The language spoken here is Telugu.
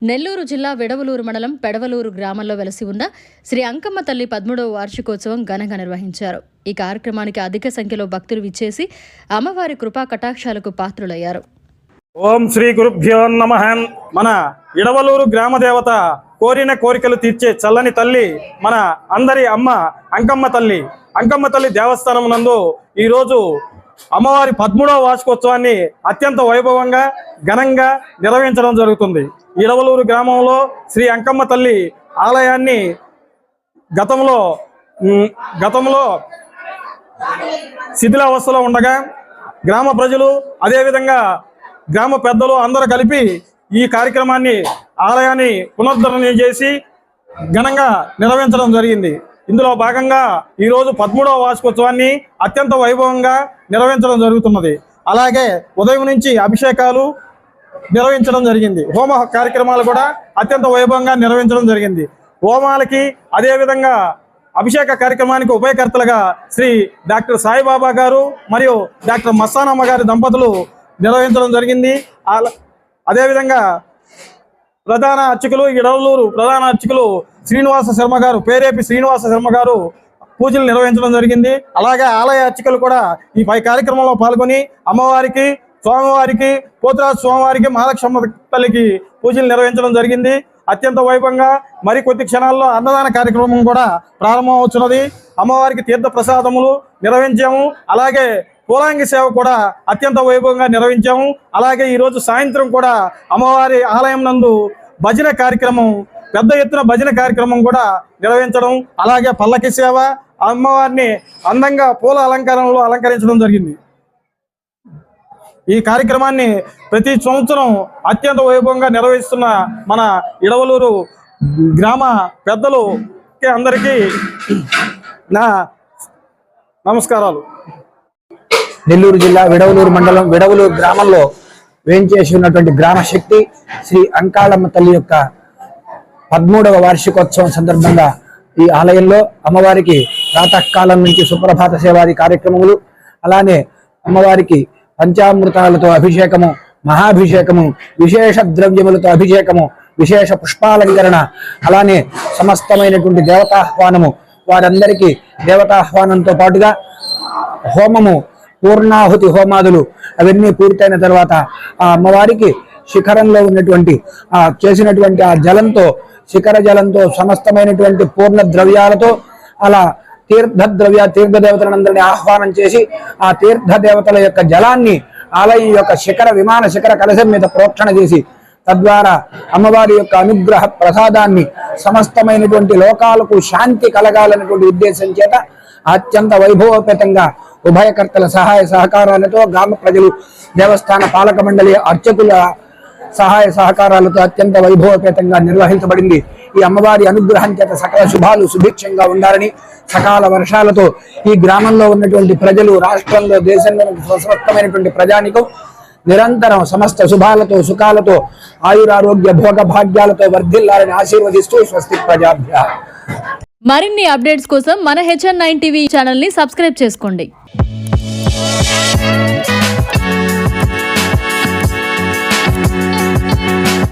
నెల్లూరు జిల్లా విడవలూరు మండలం పెడవలూరు గ్రామంలో వెలసి ఉన్న శ్రీ అంకమ్మ తల్లి 13వ వార్షికోత్సవం ఘనంగా నిర్వహించారు. ఈ కార్యక్రమానికి అధిక సంఖ్యలో భక్తులు విచ్చేసి అమ్మవారి కృపా కటాక్షాలకు పాత్రులయ్యారు. ఓం శ్రీ గురుభ్యో నమః. మన ఇడవలూరు గ్రామ దేవత కోరిన కోరికలు తీర్చే చల్లని తల్లి మన అందరి అమ్మ అంకమ్మ తల్లి. అంకమ్మ తల్లి దేవస్థానం నందు ఈరోజు అమ్మవారి 13వ వార్షికోత్సవాన్ని అత్యంత వైభవంగా ఘనంగా నిర్వహించడం జరుగుతుంది. ఇడవలూరు గ్రామంలో శ్రీ అంకమ్మ తల్లి ఆలయాన్ని గతంలో శిథిలావస్థలో ఉండగా గ్రామ ప్రజలు అదేవిధంగా గ్రామ పెద్దలు అందరూ కలిపి ఈ కార్యక్రమాన్ని ఆలయాన్ని పునరుద్ధరణ చేసి ఘనంగా నిర్వహించడం జరిగింది. ఇందులో భాగంగా ఈరోజు 13వ వార్షికోత్సవాన్ని అత్యంత వైభవంగా నిర్వహించడం జరుగుతున్నది. అలాగే ఉదయం నుంచి అభిషేకాలు నిర్వహించడం జరిగింది. హోమ కార్యక్రమాలు కూడా అత్యంత వైభవంగా నిర్వహించడం జరిగింది. హోమాలకి అదేవిధంగా అభిషేక కార్యక్రమానికి ఉభయకర్తలుగా శ్రీ డాక్టర్ సాయిబాబా గారు మరియు డాక్టర్ మస్తానమ్మ గారి దంపతులు నిర్వహించడం జరిగింది. అదేవిధంగా ప్రధాన అర్చకులు ఇడవలూరు ప్రధాన అర్చకులు శ్రీనివాస శర్మ గారు పేరేపి శ్రీనివాస శర్మ గారు పూజలు నిర్వహించడం జరిగింది. అలాగే ఆలయ అర్చకులు కూడా ఈ పై కార్యక్రమంలో పాల్గొని అమ్మవారికి స్వామివారికి పోతురాజు స్వామివారికి మహాలక్ష్మ తల్లికి పూజలు నిర్వహించడం జరిగింది. అత్యంత వైభవంగా మరికొద్ది క్షణాల్లో అన్నదాన కార్యక్రమం కూడా ప్రారంభం అవుతున్నది. అమ్మవారికి తీర్థ ప్రసాదములు నిర్వహించాము. అలాగే పూలాంగి సేవ కూడా అత్యంత వైభవంగా నిర్వహించాము. అలాగే ఈరోజు సాయంత్రం కూడా అమ్మవారి ఆలయం నందు భజన కార్యక్రమం పెద్ద ఎత్తున భజన కార్యక్రమం కూడా నిర్వహించడం, అలాగే పల్లకి సేవ, అమ్మవారిని అందంగా పూల అలంకారంలో అలంకరించడం జరిగింది. ఈ కార్యక్రమాన్ని ప్రతి సంవత్సరం అత్యంత వైభవంగా నిర్వహిస్తున్న మన ఇడవలూరు గ్రామ పెద్దలు అందరికీ నా నమస్కారాలు. నెల్లూరు జిల్లా విడవలూరు మండలం విడవలూరు గ్రామంలో వేంచేసి ఉన్నటువంటి గ్రామ శక్తి శ్రీ అంకాళమ్మ తల్లి యొక్క 13వ వార్షికోత్సవం సందర్భంగా ఈ ఆలయంలో అమ్మవారికి ప్రాతకాలం నుంచి సుప్రభాత సేవాది కార్యక్రమములు, అలానే అమ్మవారికి పంచామృతాలతో అభిషేకము, మహాభిషేకము, విశేష ద్రవ్యములతో అభిషేకము, విశేష పుష్పాలంకరణ, అలానే సమస్తమైనటువంటి దేవతాహ్వానము, వారందరికీ దేవతాహ్వానంతో పాటుగా హోమము, పూర్ణాహుతి హోమాదులు అవన్నీ పూర్తయిన తర్వాత ఆ అమ్మవారికి శిఖరంలో ఉన్నటువంటి చేసినటువంటి ఆ జలంతో, శిఖర జలంతో సమస్తమైనటువంటి పూర్ణ ద్రవ్యాలతో అలా తీర్థదేవతలందరినీ ఆహ్వానం చేసి ఆ తీర్థదేవతల యొక్క జలాన్ని ఆలయం యొక్క విమాన శిఖర కలశం మీద ప్రోక్షణ చేసి తద్వారా అమ్మవారి యొక్క అనుగ్రహ ప్రసాదాన్ని సమస్తమైనటువంటి లోకాలకు శాంతి కలగాలనేటువంటి ఉద్దేశం చేత అత్యంత వైభవోపేతంగా ఉభయకర్తల సహాయ సహకారాలతో గ్రామ ప్రజలు, దేవస్థాన పాలక మండలి అర్చకుల సహాయ సహకారాలతో అత్యంత వైభవోపేతంగా నిర్వహించబడింది. ఈ అమ్మవారి అనుగ్రహం చేత సకల శుభాలు సుభిక్షంగా ఉండాలని, సకాల వర్షాలతో ఈ గ్రామంలో ఉన్నటువంటి ప్రజలు, రాష్ట్రంలో దేశంలో సమస్తమైనటువంటి ప్రజానికం నిరంతరం సమస్త శుభాలతో సుఖాలతో ఆయురారోగ్య భోగ భాగ్యాలతో వర్ధిల్లాలని ఆశీర్వదిస్తూ స్వస్తి ప్రజాభ్యః. మరిన్ని అప్డేట్స్ కోసం మన HN9 టీవీ ఛానల్ని సబ్స్క్రైబ్ చేసుకోండి.